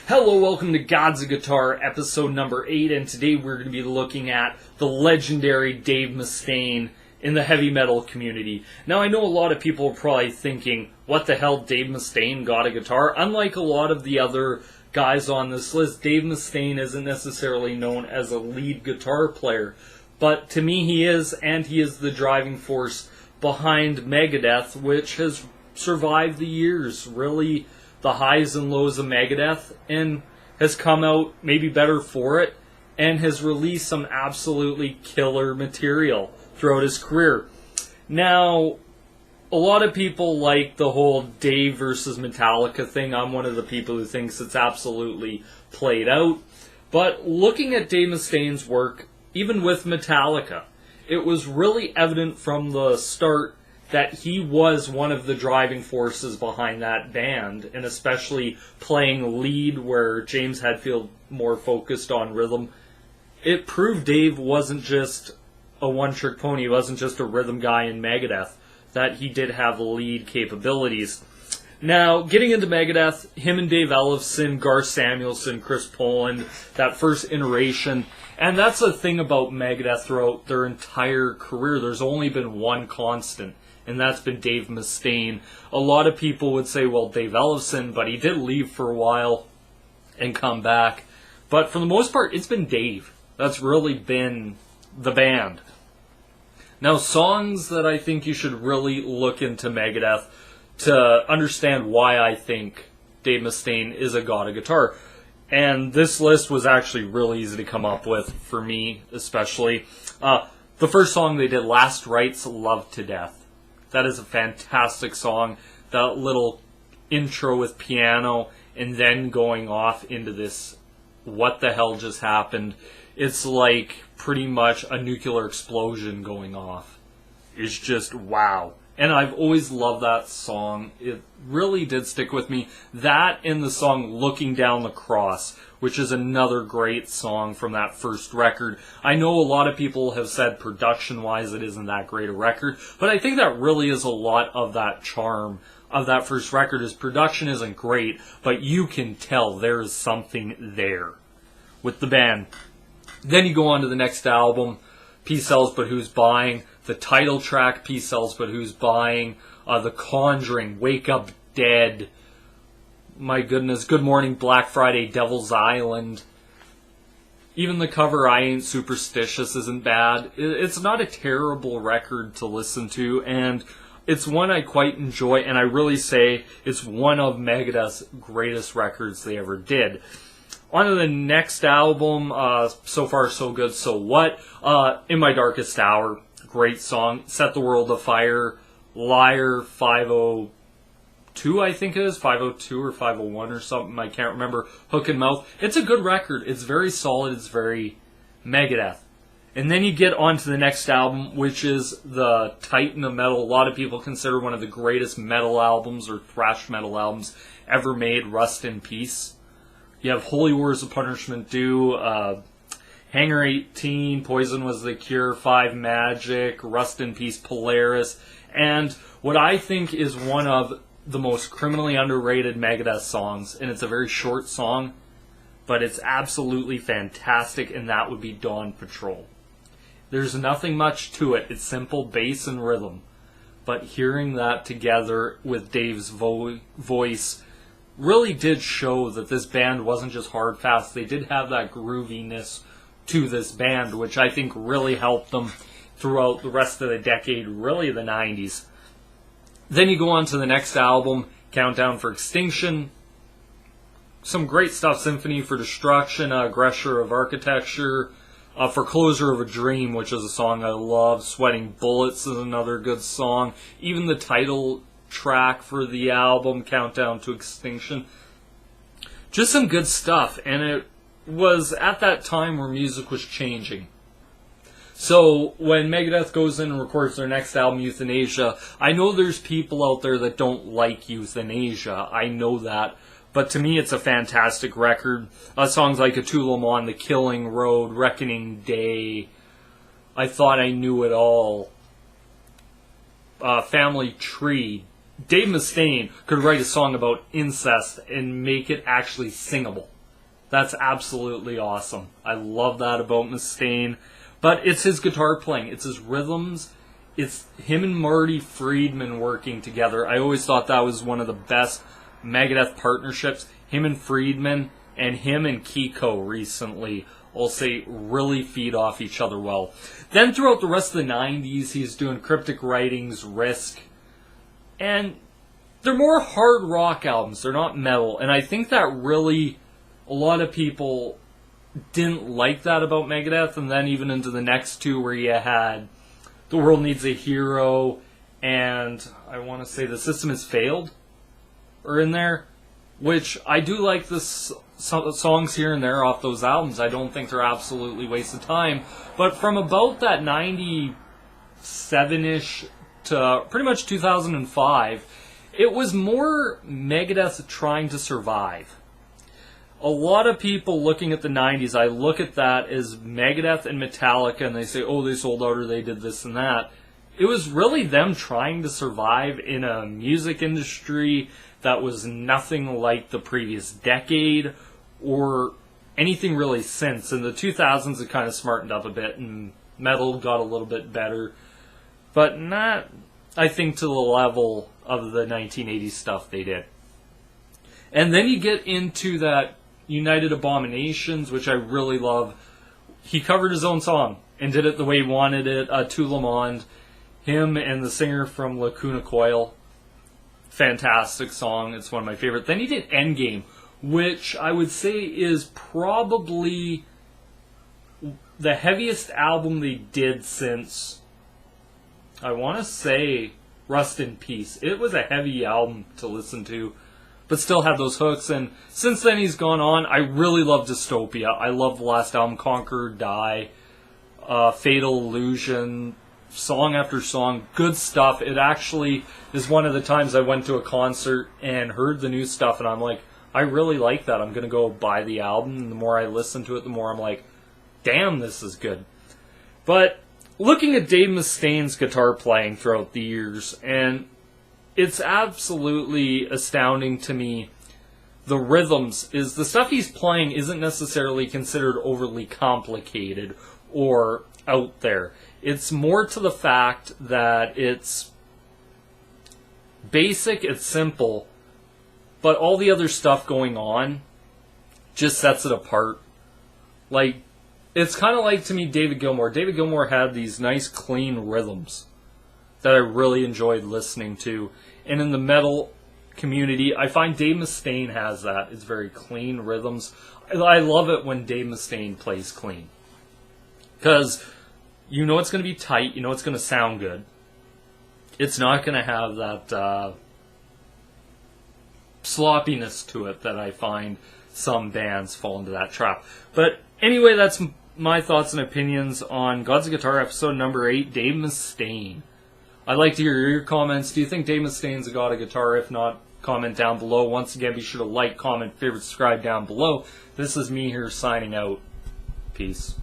Hello, welcome to Gods of Guitar, episode number 8, and today we're going to be looking at the legendary Dave Mustaine in the heavy metal community. Now, I know a lot of people are probably thinking, what the hell, Dave Mustaine got a guitar? Unlike a lot of the other guys on this list, Dave Mustaine isn't necessarily known as a lead guitar player, but to me he is, and he is the driving force behind Megadeth, which has survived the years, really the highs and lows of Megadeth, and has come out maybe better for it, and has released some absolutely killer material throughout his career. Now, a lot of people like the whole Dave versus Metallica thing. I'm one of the people who thinks it's absolutely played out. But looking at Dave Mustaine's work, even with Metallica, it was really evident from the start that he was one of the driving forces behind that band, and especially playing lead where James Hetfield more focused on rhythm. It proved Dave wasn't just a one-trick pony, he wasn't just a rhythm guy in Megadeth, that he did have lead capabilities. Now, getting into Megadeth, him and Dave Ellefson, Garth Samuelson, Chris Poland, that first iteration, and that's the thing about Megadeth throughout their entire career, there's only been one constant, and that's been Dave Mustaine. A lot of people would say, well, Dave Ellefson, but he did leave for a while and come back. But for the most part, it's been Dave. That's really been the band. Now, songs that I think you should really look into Megadeth to understand why I think Dave Mustaine is a god of guitar. And this list was actually really easy to come up with, for me especially. The first song they did, Last Rites, Love to Death. That is a fantastic song. That little intro with piano and then going off into this what the hell just happened. It's like pretty much a nuclear explosion going off. It's just wow. And I've always loved that song. It really did stick with me. That and the song Looking Down the Cross, which is another great song from that first record. I know a lot of people have said production-wise it isn't that great a record, but I think that really is a lot of that charm of that first record. Is production isn't great, but you can tell there is something there with the band. Then you go on to the next album, Peace Sells But Who's Buying? The title track, Peace Sells But Who's Buying? The Conjuring, Wake Up Dead. My goodness, Good Morning Black Friday, Devil's Island. Even the cover, I Ain't Superstitious, isn't bad. It's not a terrible record to listen to, and it's one I quite enjoy, and I really say it's one of Megadeth's greatest records they ever did. On to the next album, So Far So Good, So What? In My Darkest Hour, great song. Set the World Afire, Liar, 502, I think it is, 502 or 501 or something, I can't remember, Hook and Mouth. It's a good record, it's very solid, it's very Megadeth. And then you get on to the next album, which is the Titan of Metal. A lot of people consider one of the greatest metal albums or thrash metal albums ever made, Rust in Peace. You have Holy Wars of Punishment Due, Hangar 18, Poison Was the Cure, Five Magic, Rust in Peace, Polaris, and what I think is one of the most criminally underrated Megadeth songs, and it's a very short song, but it's absolutely fantastic, and that would be Dawn Patrol. There's nothing much to it. It's simple bass and rhythm, but hearing that together with Dave's voice really did show that this band wasn't just hard fast. They did have that grooviness to this band, which I think really helped them throughout the rest of the decade, really the 90s. Then you go on to the next album, Countdown for Extinction. Some great stuff, Symphony for Destruction, Aggressor of Architecture, For Closure of a Dream, which is a song I love. Sweating Bullets is another good song. Even the title track for the album, Countdown to Extinction. Just some good stuff, and it was at that time where music was changing. So when Megadeth goes in and records their next album, Euthanasia, I know there's people out there that don't like Euthanasia. I know that. But to me, it's a fantastic record. Songs like Atulamon, The Killing Road, Reckoning Day, I Thought I Knew It All, Family Tree, Dave Mustaine could write a song about incest and make it actually singable. That's absolutely awesome. I love that about Mustaine. But it's his guitar playing. It's his rhythms. It's him and Marty Friedman working together. I always thought that was one of the best Megadeth partnerships. Him and Friedman and him and Kiko recently, I'll say, really feed off each other well. Then throughout the rest of the 90s, he's doing Cryptic Writings, Risk. And they're more hard rock albums. They're not metal. And I think that really, a lot of people didn't like that about Megadeth. And then even into the next two where you had The World Needs a Hero and I want to say The System Has Failed are in there. Which I do like the songs here and there off those albums. I don't think they're absolutely wasted time. But from about that 97-ish to pretty much 2005, it was more Megadeth trying to survive. A lot of people looking at the 90s, I look at that as Megadeth and Metallica, and they say, oh, they sold out or they did this and that. It was really them trying to survive in a music industry that was nothing like the previous decade or anything really since. In the 2000s, it kind of smartened up a bit, and metal got a little bit better. But not, I think, to the level of the 1980s stuff they did. And then you get into that United Abominations, which I really love. He covered his own song and did it the way he wanted it. To Le Monde. Him and the singer from Lacuna Coil. Fantastic song. It's one of my favorite. Then he did Endgame, which I would say is probably the heaviest album they did since, I want to say, Rust in Peace. It was a heavy album to listen to, but still had those hooks. And since then he's gone on. I really love Dystopia. I love the last album, Conquer or Die, Fatal Illusion, song after song, good stuff. It actually is one of the times I went to a concert and heard the new stuff, and I'm like, I really like that. I'm going to go buy the album, and the more I listen to it, the more I'm like, damn, this is good. But looking at Dave Mustaine's guitar playing throughout the years, and it's absolutely astounding to me, the rhythms, is the stuff he's playing isn't necessarily considered overly complicated or out there. It's more to the fact that it's basic, it's simple, but all the other stuff going on just sets it apart. Like, it's kind of like, to me, David Gilmour. David Gilmour had these nice, clean rhythms that I really enjoyed listening to. And in the metal community, I find Dave Mustaine has that. It's very clean rhythms. I love it when Dave Mustaine plays clean. Because you know it's going to be tight, you know it's going to sound good. It's not going to have that sloppiness to it that I find some bands fall into that trap. But anyway, that's my thoughts and opinions on Gods of Guitar episode number 8, Dave Mustaine. I'd like to hear your comments. Do you think Dave Mustaine's a god of guitar? If not, comment down below. Once again, be sure to like, comment, favorite, subscribe down below. This is me here signing out. Peace.